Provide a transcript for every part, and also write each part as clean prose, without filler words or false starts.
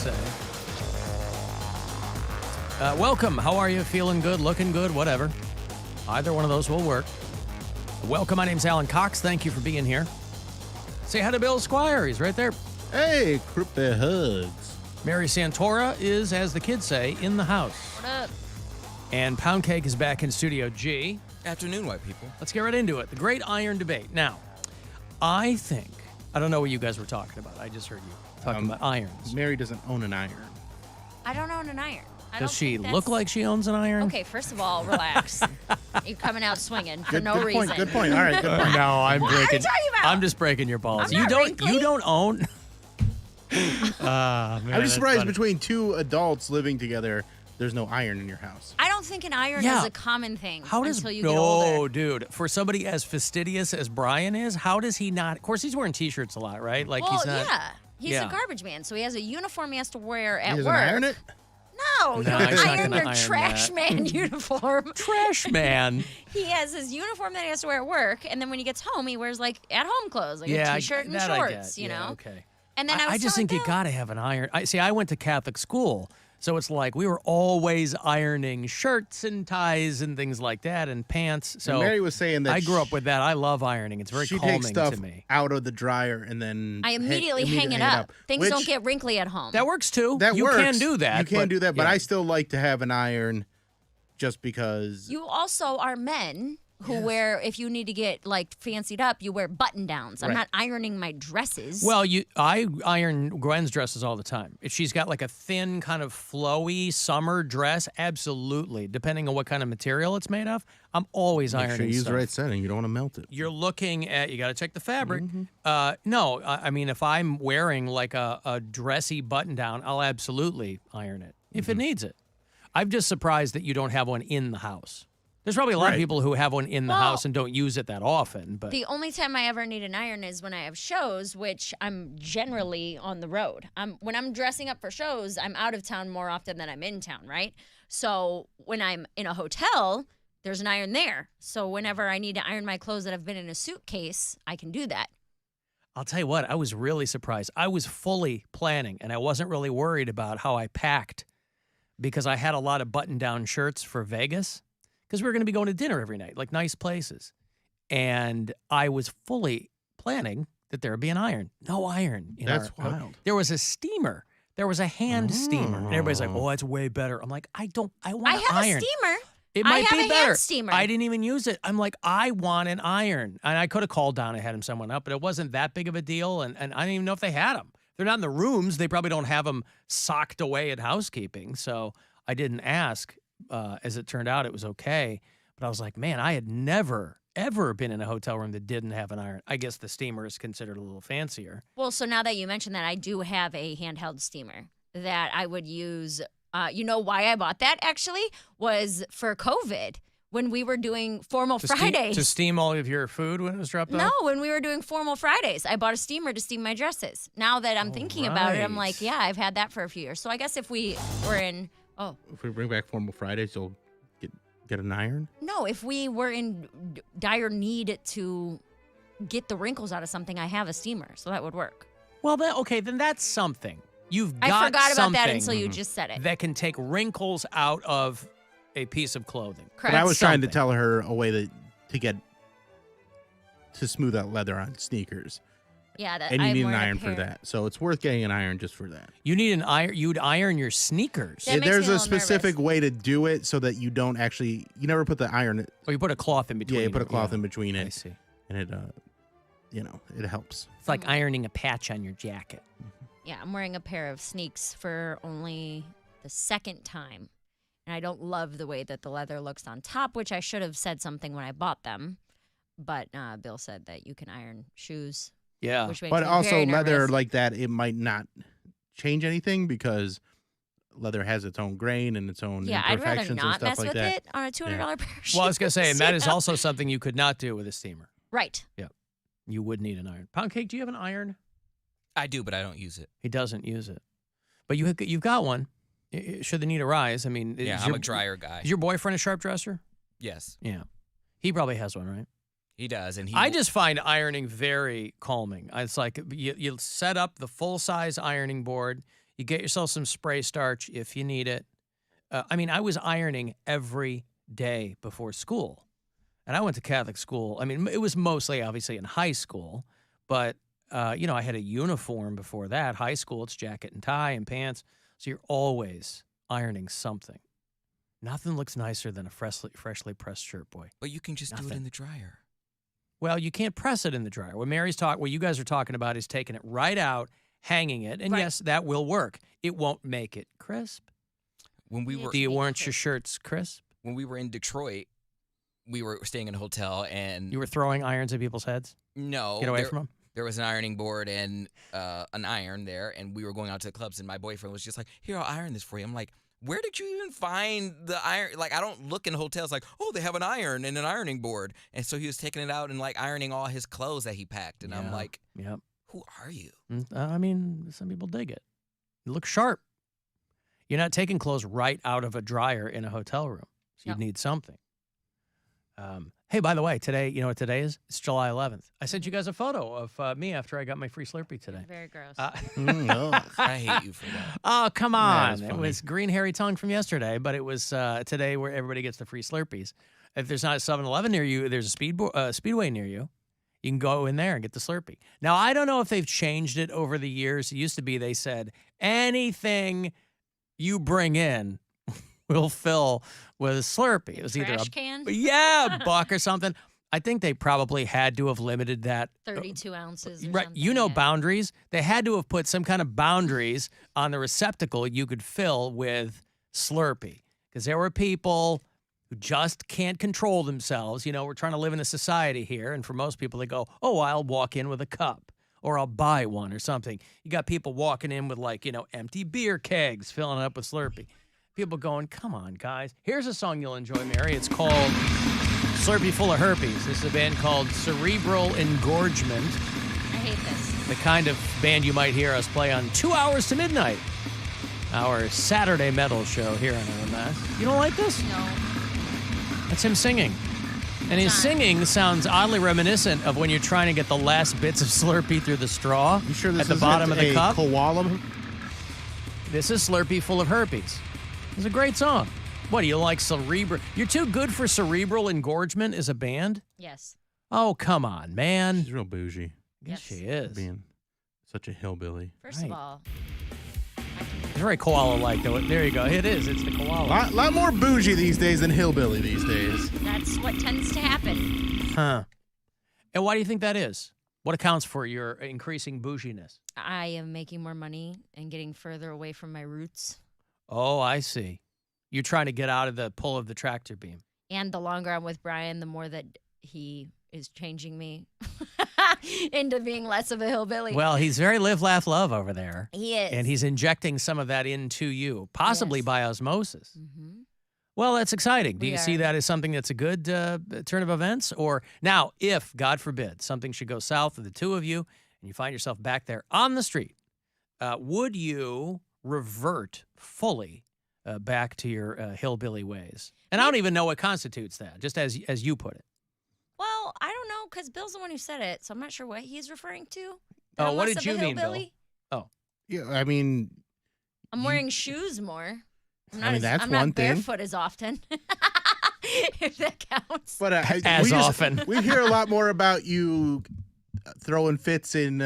say. Welcome. How are you? Feeling good? Looking good? Whatever. Either one of those will work. Welcome. My name's Alan Cox. Thank you for being here. Say hi to Bill Squire. He's right there. Hey, creepy hugs. Mary Santora is, as the kids say, in the house. What up? And Poundcake is back in Studio G. Afternoon, white people. Let's get right into it. The great iron debate. Now, I don't know what you guys were talking about. I just heard you talking about irons. Mary doesn't own an iron. I don't own an iron. Does she look like she owns an iron? Okay, first of all, relax. You're coming out swinging for no reason. Good point. All right, good point. No, I'm What are you breaking. talking about? I'm just breaking your balls. I'm not wrinkly. You don't own. Man, I'm just that's surprised funny. between two adults living together, there's no iron in your house. I don't think an iron Yeah. is a common thing How does until you get older. dude? For somebody as fastidious as Brian is, how does he not? Of course, he's wearing T-shirts a lot, right? Like Well, he's not. yeah. He's Yeah. a garbage man, so he has a uniform he has to wear at He work. doesn't iron it? No, you No, he's not iron gonna your iron trash that. man uniform. Trash man. He has his uniform that he has to wear at work, and then when he gets home, he wears like at-home clothes, like Yeah, a T-shirt and that I shorts. get. You Yeah, know. Okay. And then I just think you Bill, gotta have an iron. I went to Catholic school, so it's like we were always ironing shirts and ties and things like that and pants. So And Mary was saying that I grew up with that. I love ironing. It's very she calming takes stuff to me. out of the dryer and then I immediately hang it up. Things which, don't get wrinkly at home. That works too. That you works. can do that. You can do that, but yeah. I still like to have an iron just because. You also are men who wear, if you need to get like fancied up, you wear button downs. I'm Right. not ironing my dresses. Well, I iron Gwen's dresses all the time. If she's got like a thin, kind of flowy summer dress, absolutely. Depending on what kind of material it's made of, I'm always Make ironing sure you use stuff. the right setting. You don't want to melt it. You're looking at, you got to check the fabric. Mm-hmm. No, I mean, if I'm wearing like a dressy button down, I'll absolutely iron it if Mm-hmm. it needs it. I'm just surprised that you don't have one in the house. There's probably a lot of Right. people who have one in the Well, house and don't use it that often. But the only time I ever need an iron is when I have shows, which I'm generally on the road. When I'm dressing up for shows, I'm out of town more often than I'm in town, right? So when I'm in a hotel, there's an iron there. So whenever I need to iron my clothes that have been in a suitcase, I can do that. I'll tell you what, I was really surprised. I was fully planning, and I wasn't really worried about how I packed because I had a lot of button-down shirts for Vegas because we were going to be going to dinner every night, like nice places. And I was fully planning that there would be an iron. No iron. That's wild. There was a steamer. There was a hand steamer. And everybody's like, oh, that's way better. I'm like, I want I an have iron. a steamer. It I might have be a better. hand steamer. I didn't even use it. I'm like, I want an iron. And I could have called down and had him someone up, but it wasn't that big of a deal. And I didn't even know if they had them. They're not in the rooms. They probably don't have them socked away at housekeeping. So I didn't ask. As it turned out, it was okay. But I was like, man, I had never, ever been in a hotel room that didn't have an iron. I guess the steamer is considered a little fancier. Well, so now that you mentioned that, I do have a handheld steamer that I would use. You know why I bought that, actually, was for COVID when we were doing formal Fridays. To steam all of your food when it was dropped No, off? when we were doing formal Fridays, I bought a steamer to steam my dresses. Now that I'm thinking about it, I'm right. like, yeah, I've had that for a few years. So I guess if we were in, If we bring back Formal Fridays, you'll get an iron? no, if we were in dire need to get the wrinkles out of something, I have a steamer, so that would work. Well, then that's something. You've got I forgot about that something until you just said it. that can take wrinkles out of a piece of clothing. Correct. But I was trying to something. tell her a way to smooth out leather on sneakers. Yeah, that And you I'm need an wearing a iron for pair. that. So it's worth getting an iron just for that. You need an iron. You'd iron your sneakers. That makes There's me a a little specific nervous. way to do it so that you don't actually, you never put the iron, Or you put a cloth in between. yeah, you put a it, cloth yeah. in between I it, see. and it, it helps. It's like ironing a patch on your jacket. Yeah, I'm wearing a pair of sneaks for only the second time. And I don't love the way that the leather looks on top, which I should have said something when I bought them. But Bill said that you can iron shoes, Yeah. which makes But me also very leather nervous. like that, it might not change anything because leather has its own grain and its own Yeah, I'd rather imperfections and not stuff mess like with that. it on a $200 pair of shoes. Well, I was gonna say, and that is you know? also something you could not do with a steamer. Right. You would need an iron. Poundcake, do you have an iron? I do, but I don't use it. He doesn't use it, but you've got one. Should the need arise, I mean, Yeah, is I'm your- a dryer guy. Is your boyfriend a sharp dresser? Yes, Yeah, he probably has one, right? he does, and he. I just find ironing very calming. It's like you set up the full-size ironing board. You get yourself some spray starch if you need it. I mean, I was ironing every day before school. And I went to Catholic school. I mean, it was mostly, obviously, in high school. But, you know, I had a uniform before that. High school, it's jacket and tie and pants. So you're always ironing something. Nothing looks nicer than a freshly pressed shirt, boy. But you can just do it Nothing. in the dryer. Well, you can't press it in the dryer. What you guys are talking about is taking it right out, hanging it. And Right. yes, that will work. It won't make it crisp. When we Yeah. were Do you Make it want your crisp. shirts crisp? when we were in Detroit, we were staying in a hotel, and You were throwing irons at people's heads? no, Get away there, from them? there was an ironing board and an iron there, and we were going out to the clubs, and my boyfriend was just like, "Here, I'll iron this for you." I'm like, "Where did you even find the iron?" Like, I don't look in hotels like, "Oh, they have an iron and an ironing board." And so he was taking it out and like ironing all his clothes that he packed, and I'm Yeah. like, Yep. "Who are you?" I mean, some people dig it. You look sharp. You're not taking clothes right out of a dryer in a hotel room. So you'd No. need something. Hey, by the way, today, you know what today is? It's July 11th. I sent you guys a photo of me after I got my free Slurpee today. Very gross. Ugh. I hate you for that. Oh, come Yeah, on. it's It funny. was green hairy tongue from yesterday, but it was today where everybody gets the free Slurpees. If there's not a 7-Eleven near you, there's a Speedway near you. You can go in there and get the Slurpee. Now, I don't know if they've changed it over the years. It used to be they said anything you bring in will fill with a Slurpee. It was either Trash can, a buck or something. I think they probably had to have limited that. 32 ounces. Or Right, something, you know yeah. boundaries. They had to have put some kind of boundaries on the receptacle you could fill with Slurpee, because there were people who just can't control themselves. You know, we're trying to live in a society here, and for most people, they go, "Oh, I'll walk in with a cup, or I'll buy one, or something." You got people walking in with empty beer kegs, filling it up with Slurpee. People going, "Come on, guys." Here's a song you'll enjoy, Mary. It's called Slurpee Full of Herpes. This is a band called Cerebral Engorgement, I hate this. the kind of band you might hear us play on 2 Hours to Midnight, our Saturday metal show here on WMMS. You don't like this? No. That's him singing. And his singing sounds oddly reminiscent of when you're trying to get the last bits of Slurpee through the straw You sure this at the isn't bottom of the a cup. koala? This is Slurpee Full of Herpes. It's a great song. What, do you like cerebral? You're too good for Cerebral Engorgement as a band? Yes. Oh, come on, man. She's real bougie, Yes, Yes. she is. being such a hillbilly. First Right. of all, It's very koala-like, though. There you go. It is. It's the koala. Lot more bougie these days than hillbilly these days. that's what tends to happen. Huh. And why do you think that is? What accounts for your increasing bouginess? I am making more money and getting further away from my roots. Oh, I see. You're trying to get out of the pull of the tractor beam. And the longer I'm with Brian, the more that he is changing me into being less of a hillbilly. Well, he's very live, laugh, love over there. he is. And he's injecting some of that into you, possibly Yes. by osmosis. Mm-hmm. Well, that's exciting. Do We you see are. that as something that's a good turn of events? Or now, if, God forbid, something should go south with the two of you and you find yourself back there on the street, would you revert fully back to your hillbilly ways? And I don't even know what constitutes that, just as you put it. Well, I don't know because Bill's the one who said it, so I'm not sure what he's referring to. Oh, That I'm what less did of a you mean, Bill? hillbilly? Yeah, I mean, I'm wearing shoes more. I'm not, that's I'm one not thing. barefoot as often. If that counts. but As often. we hear a lot more about you throwing fits in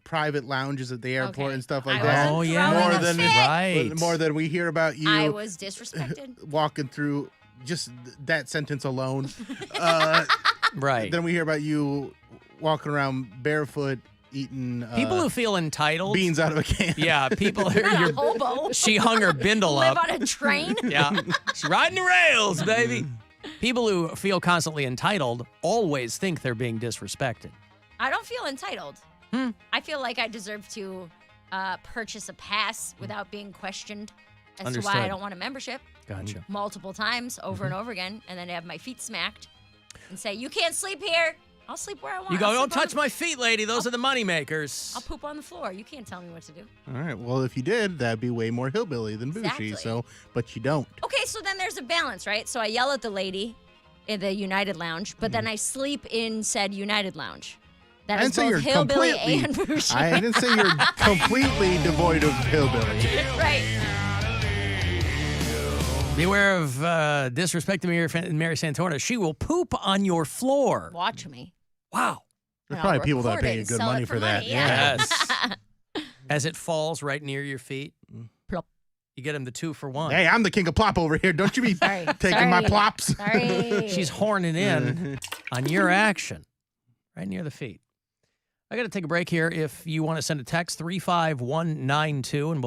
private lounges at the airport Okay. and stuff like I that. wasn't Oh, yeah. throwing More a than- fit. right. More than we hear about you I was disrespected. walking through just that sentence alone. Right. Then we hear about you walking around barefoot eating People who feel entitled. beans out of a can. Yeah, people who Not a you're, hobo. she hung her bindle Live up. on a train. Yeah. She's riding the rails, baby. People who feel constantly entitled always think they're being disrespected. I don't feel entitled. Hmm. I feel like I deserve to purchase a pass without being questioned as to why Understood. I don't want a membership Gotcha. multiple times over and over again, and then have my feet smacked and say, "You can't sleep here. I'll sleep where I want. You go, I'll don't sleep on touch the- my feet, lady. Those are the money makers. I'll poop on the floor. You can't tell me what to do." All right. Well, if you did, that'd be way more hillbilly than bougie. Exactly. So, but you don't. Okay, so then there's a balance, right? So I yell at the lady in the United Lounge, but then I sleep in said United Lounge. That I is didn't say both you're hillbilly completely. and bougie. I didn't say you're completely devoid of hillbilly. Right. Beware of disrespecting Mary Santora. She will poop on your floor. Watch me. Wow. There's And probably I'll people that record it pay you and good sell money it for that. money, Yeah. Yes. As it falls right near your feet. Plop. You get him the 2 for 1. Hey, I'm the king of plop over here. Don't you be Sorry. taking my Sorry. plops. Sorry. She's horning in on your action right near the feet. I got to take a break here. If you want to send a text, 35192, and we'll